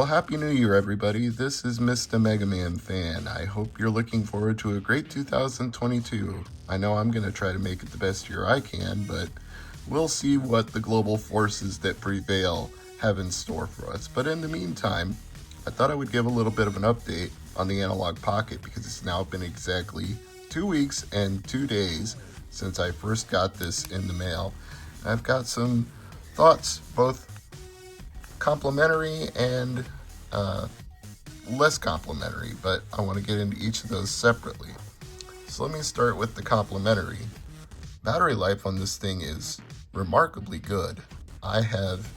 Well, Happy New Year, everybody. This is Mr. MegaManFan. I hope you're looking forward to a great 2022. I know I'm going to try to make it the best year I can, but we'll see what the global forces that prevail have in store for us. But in the meantime, I thought I would give a little bit of an update on the Analogue Pocket because it's now been exactly 2 weeks and 2 days since I first got this in the mail. I've got some thoughts, both complimentary and less complimentary, but I want to get into each of those separately. So let me start with the complimentary. Battery life on this thing is remarkably good. I have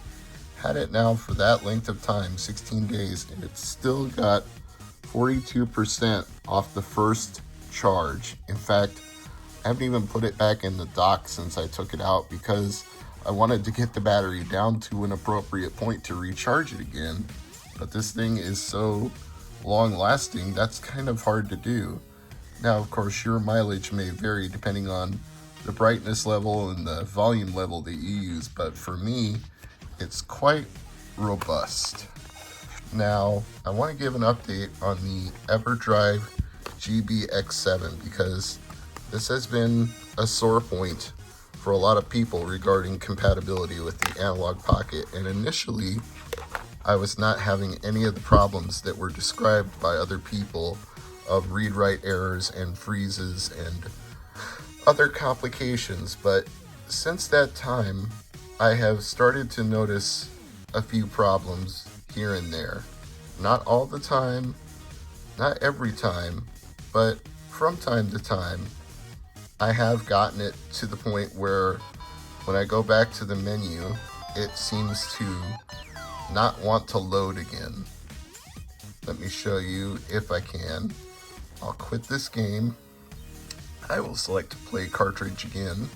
had it now for that length of time, 16 days, and it's still got 42% off the first charge. In fact, I haven't even put it back in the dock since I took it out because I wanted to get the battery down to an appropriate point to recharge it again, but this thing is so long lasting, that's kind of hard to do. Now, of course, your mileage may vary depending on the brightness level and the volume level that you use, but for me, it's quite robust. Now, I want to give an update on the Everdrive GB X7 because this has been a sore point for a lot of people regarding compatibility with the Analogue Pocket, and initially I was not having any of the problems that were described by other people of read-write errors and freezes and other complications, but since that time I have started to notice a few problems here and there. Not all the time, not every time, but from time to time I have gotten it to the point where when I go back to the menu, it seems to not want to load again. Let me show you if I can. I'll quit this game. I will select play cartridge again.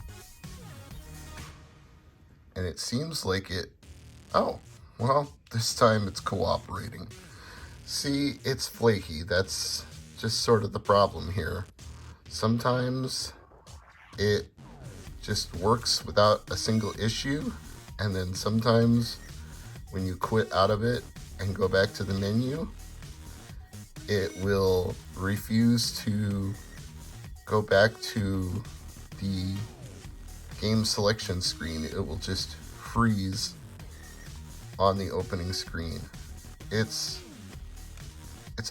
And it seems like it, oh, well, this time it's cooperating. See, it's flaky. That's just sort of the problem here. Sometimes it just works without a single issue, and then sometimes when you quit out of it and go back to the menu, it will refuse to go back to the game selection screen. It will just freeze on the opening screen. It's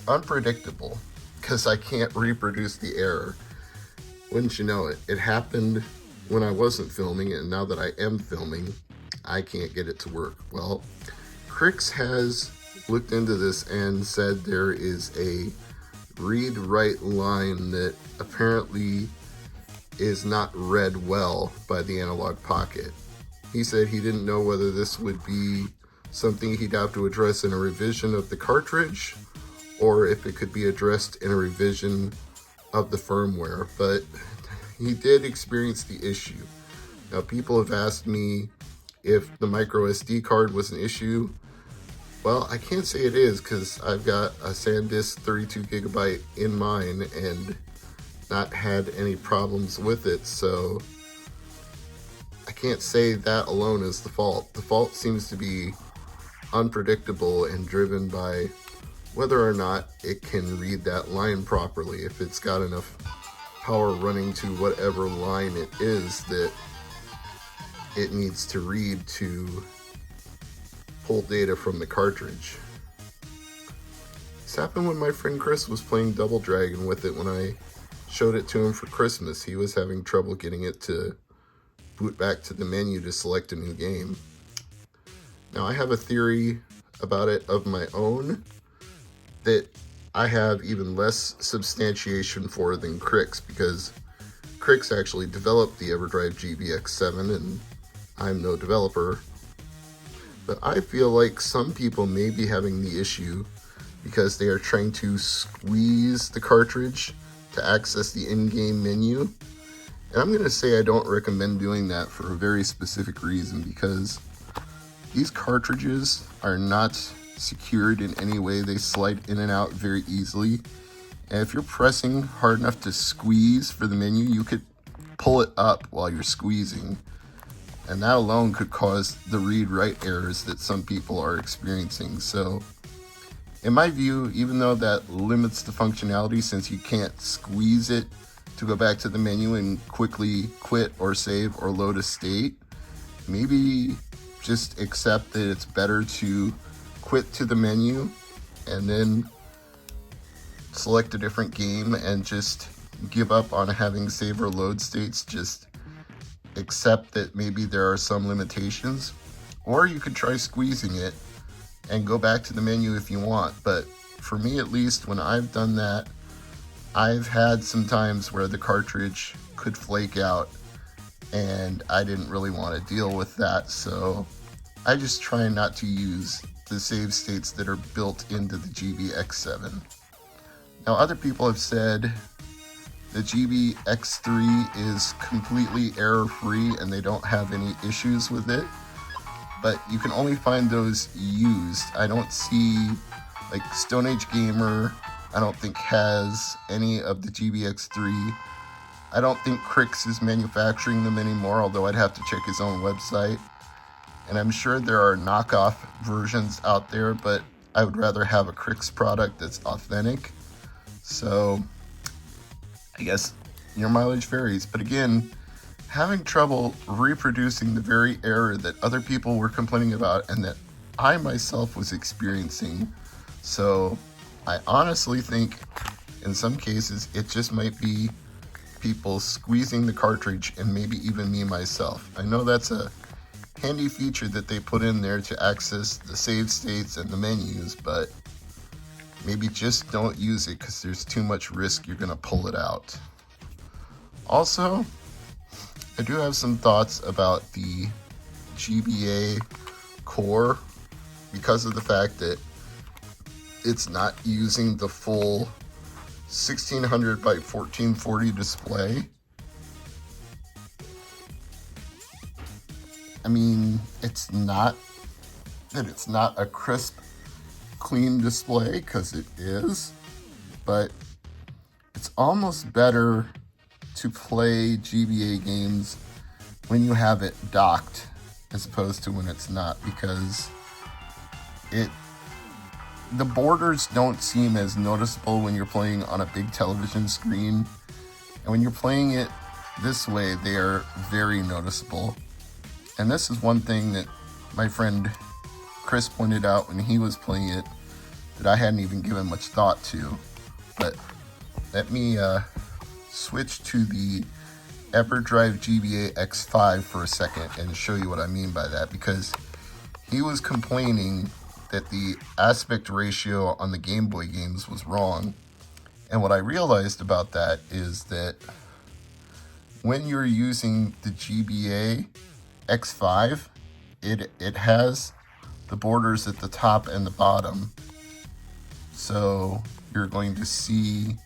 unpredictable because I can't reproduce the error. Wouldn't you know it? It happened when I wasn't filming, and now that I am filming, I can't get it to work. Well, Crix has looked into this and said there is a read-write line that apparently is not read well by the Analogue Pocket. He said he didn't know whether this would be something he'd have to address in a revision of the cartridge or if it could be addressed in a revision of the firmware, but he did experience the issue. Now, people have asked me if the micro SD card was an issue. Well, I can't say it is because I've got a SanDisk 32 gigabyte in mine and not had any problems with it, so I can't say that alone is the fault. The fault seems to be unpredictable and driven by whether or not it can read that line properly, if it's got enough power running to whatever line it is that it needs to read to pull data from the cartridge. This happened when my friend Chris was playing Double Dragon with it when I showed it to him for Christmas. He was having trouble getting it to boot back to the menu to select a new game. Now, I have a theory about it of my own that I have even less substantiation for than Crix, because Crix actually developed the Everdrive GB X7 and I'm no developer. But I feel like some people may be having the issue because they are trying to squeeze the cartridge to access the in-game menu. And I'm going to say I don't recommend doing that for a very specific reason, because these cartridges are not secured in any way. They slide in and out very easily. And if you're pressing hard enough to squeeze for the menu, you could pull it up while you're squeezing. And that alone could cause the read-write errors that some people are experiencing. So In my view, even though that limits the functionality since you can't squeeze it to go back to the menu and quickly quit or save or load a state, maybe just accept that it's better to quit to the menu and then select a different game and just give up on having save or load states. Just accept that maybe there are some limitations, or you could try squeezing it and go back to the menu if you want. But for me, at least, when I've done that, I've had some times where the cartridge could flake out and I didn't really want to deal with that, so I just try not to use the save states that are built into the GB X7. Now, other people have said the GB X3 is completely error-free and they don't have any issues with it, but you can only find those used. I don't see, like, Stone Age Gamer, I don't think has any of the GB X3. I don't think Crix is manufacturing them anymore, although I'd have to check his own website. And I'm sure there are knockoff versions out there, but I would rather have a Crix product that's authentic. So I guess your mileage varies. But again, having trouble reproducing the very error that other people were complaining about and that I myself was experiencing. So I honestly think in some cases it just might be people squeezing the cartridge, and maybe even me myself. I know that's a handy feature that they put in there to access the save states and the menus, but maybe just don't use it because there's too much risk you're going to pull it out. Also, I do have some thoughts about the GBA core because of the fact that it's not using the full 1600 by 1440 display. I mean, it's not that it's not a crisp, clean display, because it is, but it's almost better to play GBA games when you have it docked as opposed to when it's not, because the borders don't seem as noticeable when you're playing on a big television screen, and when you're playing it this way, they are very noticeable. And this is one thing that my friend Chris pointed out when he was playing it that I hadn't even given much thought to. But let me switch to the Everdrive GB X7 for a second and show you what I mean by that, because he was complaining that the aspect ratio on the Game Boy games was wrong. And what I realized about that is that when you're using the GBA X7, it has the borders at the top and the bottom. So you're going to see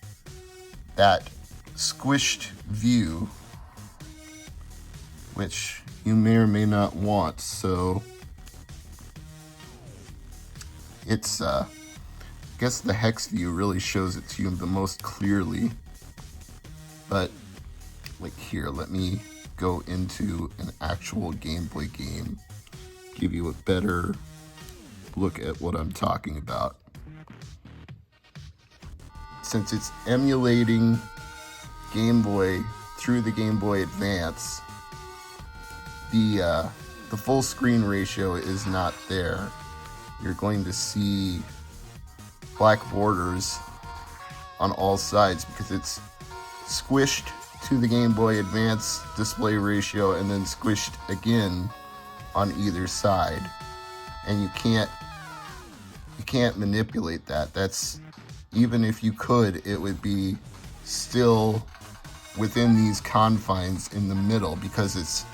that squished view, which you may or may not want. So it's, I guess the hex view really shows it to you the most clearly. But like here, let me go into an actual Game Boy game, give you a better look at what I'm talking about. Since it's emulating Game Boy through the Game Boy Advance, the full screen ratio is not there. You're going to see black borders on all sides because it's squished to the Game Boy Advance display ratio and then squished again on either side. And you can't manipulate that. That's, even if you could, it would be still within these confines in the middle because it's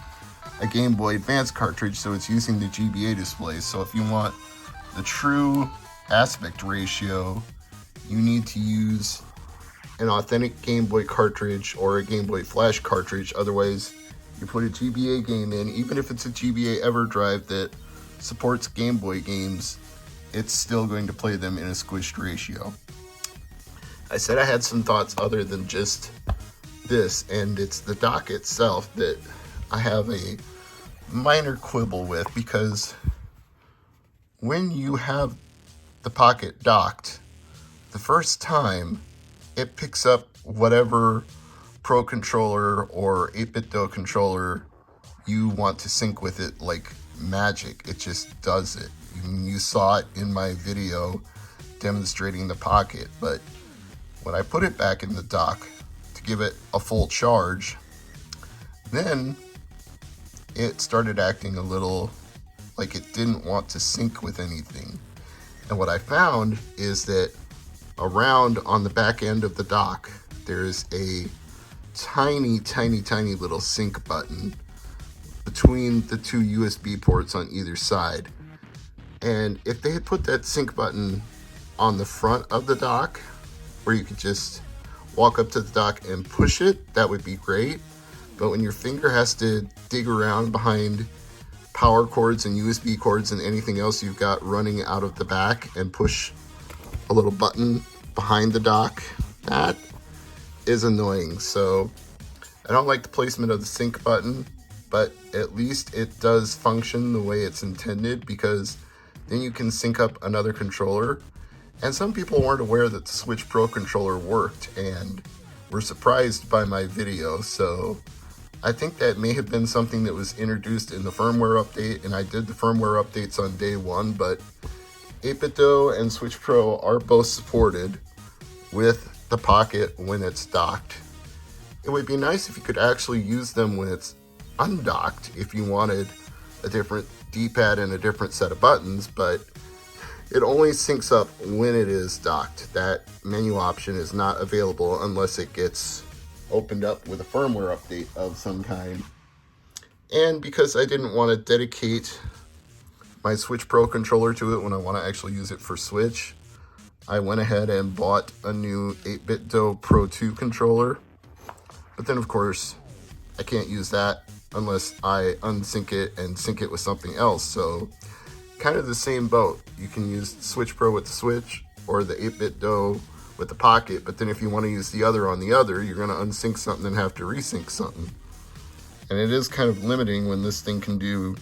a Game Boy Advance cartridge, so it's using the GBA display. So if you want the true aspect ratio, you need to use an authentic Game Boy cartridge or a Game Boy Flash cartridge. Otherwise, you put a GBA game in, even if it's a GBA Everdrive that supports Game Boy games, it's still going to play them in a squished ratio. I said I had some thoughts other than just this, and it's the dock itself that I have a minor quibble with, because when you have the Pocket docked, the first time it picks up whatever Pro controller or 8BitDo controller you want to sync with it like magic. It just does it. You saw it in my video demonstrating the Pocket, but when I put it back in the dock to give it a full charge, then it started acting a little like it didn't want to sync with anything. And what I found is that around on the back end of the dock, there's a tiny little sync button between the two USB ports on either side. And if they had put that sync button on the front of the dock, where you could just walk up to the dock and push it, that would be great. But when your finger has to dig around behind power cords and USB cords and anything else you've got running out of the back and push a little button behind the dock, that is annoying. So I don't like the placement of the sync button, but at least it does function the way it's intended, because then you can sync up another controller. And some people weren't aware that the Switch Pro controller worked and were surprised by my video. So I think that may have been something that was introduced in the firmware update, and I did the firmware updates on day one, but 8BitDo and Switch Pro are both supported with the Pocket when it's docked. It would be nice if you could actually use them when it's undocked if you wanted a different D-pad and a different set of buttons, but it only syncs up when it is docked. That menu option is not available unless it gets opened up with a firmware update of some kind. And because I didn't want to dedicate my Switch Pro controller to it when I want to actually use it for Switch, I went ahead and bought a new 8BitDo Pro 2 controller. But then of course I can't use that unless I unsync it and sync it with something else. So kind of the same boat. You can use Switch Pro with the Switch or the 8BitDo with the Pocket, but then if you want to use the other on the other, you're going to unsync something and have to resync something. And it is kind of limiting when this thing can do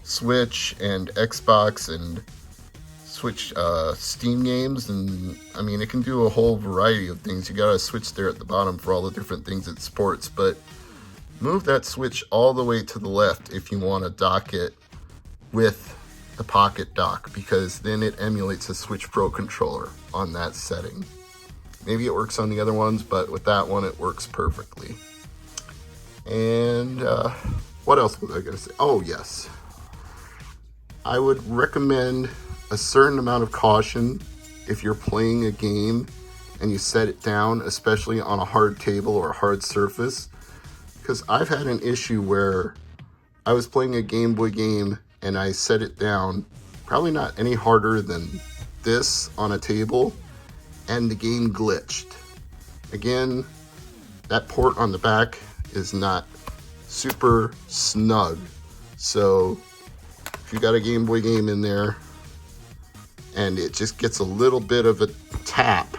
Switch and Xbox and Switch Steam games, and I mean it can do a whole variety of things. You got a switch there at the bottom for all the different things it supports, but move that switch all the way to the left if you want to dock it with the Pocket dock, because then it emulates a Switch Pro controller on that setting. Maybe it works on the other ones, but with that one it works perfectly. And what else was I going to say? Oh yes, I would recommend a certain amount of caution if you're playing a game and you set it down, especially on a hard table or a hard surface, because I've had an issue where I was playing a Game Boy game and I set it down, probably not any harder than this on a table, and the game glitched. Again, that port on the back is not super snug, so if you got a Game Boy game in there and it just gets a little bit of a tap,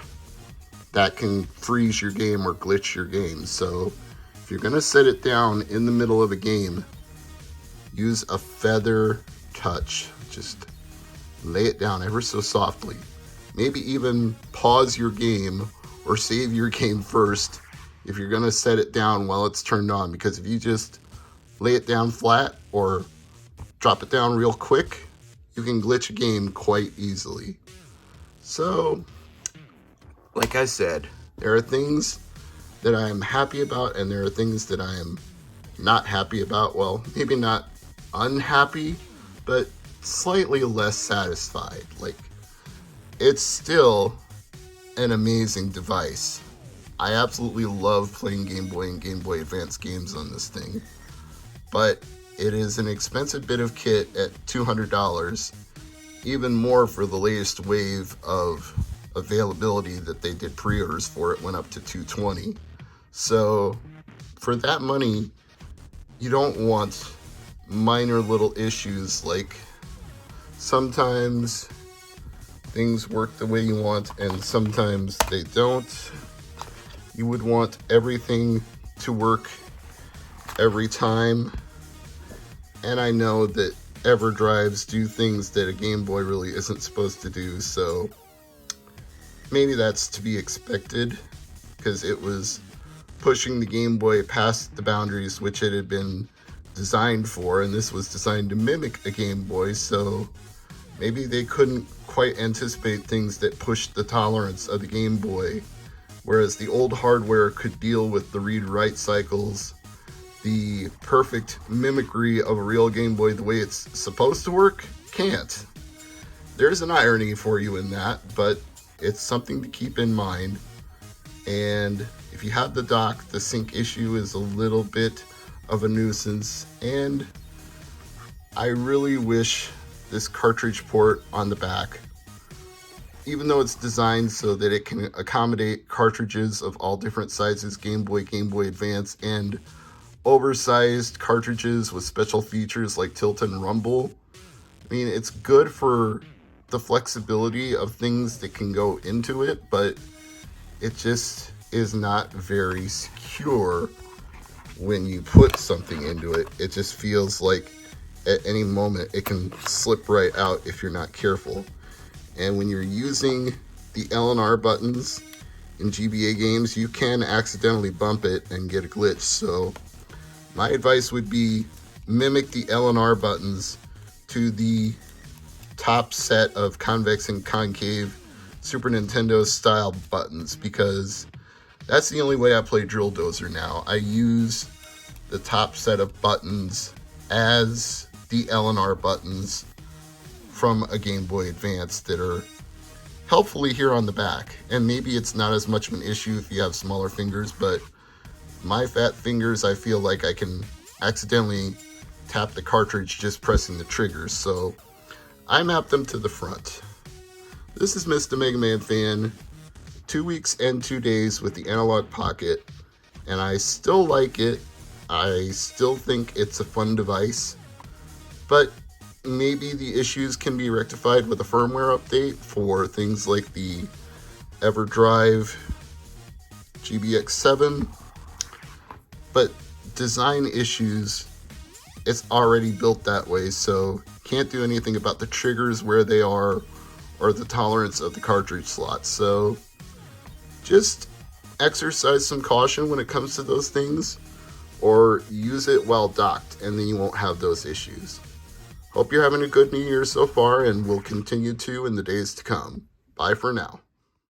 that can freeze your game or glitch your game. So if you're gonna set it down in the middle of a game, use a feather touch. Just lay it down ever so softly. Maybe even pause your game or save your game first if you're gonna set it down while it's turned on, because if you just lay it down flat or drop it down real quick, you can glitch a game quite easily. So, like I said, there are things that I am happy about and there are things that I am not happy about. Well, maybe not unhappy, but slightly less satisfied. Like, it's still an amazing device. I absolutely love playing Game Boy and Game Boy Advance games on this thing, but it is an expensive bit of kit at $200, even more for the latest wave of availability that they did pre-orders for. It went up to $220. So for that money, you don't want minor little issues like sometimes things work the way you want and sometimes they don't. You would want everything to work every time. And I know that Everdrives do things that a Game Boy really isn't supposed to do, so maybe that's to be expected, because it was pushing the Game Boy past the boundaries which it had been designed for, and this was designed to mimic a Game Boy, so maybe they couldn't quite anticipate things that pushed the tolerance of the Game Boy, whereas the old hardware could deal with the read-write cycles, the perfect mimicry of a real Game Boy the way it's supposed to work can't. There's an irony for you in that, but it's something to keep in mind. And if you have the dock, the sync issue is a little bit of a nuisance, and I really wish this cartridge port on the back, even though it's designed so that it can accommodate cartridges of all different sizes, Game Boy, Game Boy Advance, and oversized cartridges with special features like tilt and rumble. I mean, it's good for the flexibility of things that can go into it, but it just is not very secure when you put something into it. It just feels like at any moment it can slip right out if you're not careful. And when you're using the L and R buttons in GBA games, you can accidentally bump it and get a glitch. So my advice would be mimic the L and R buttons to the top set of convex and concave Super Nintendo style buttons, because that's the only way I play Drill Dozer now. I use the top set of buttons as the L and R buttons from a Game Boy Advance that are helpfully here on the back. And maybe it's not as much of an issue if you have smaller fingers, but my fat fingers, I feel like I can accidentally tap the cartridge just pressing the triggers, so I map them to the front. This is Mr. MegaManFan, 2 weeks and 2 days with the Analogue Pocket, and I still like it. I still think it's a fun device, but maybe the issues can be rectified with a firmware update for things like the Everdrive GB X7. But design issues, it's already built that way, so can't do anything about the triggers where they are or the tolerance of the cartridge slot. So just exercise some caution when it comes to those things, or use it while docked, and then you won't have those issues. Hope you're having a good New Year so far, and will continue to in the days to come. Bye for now.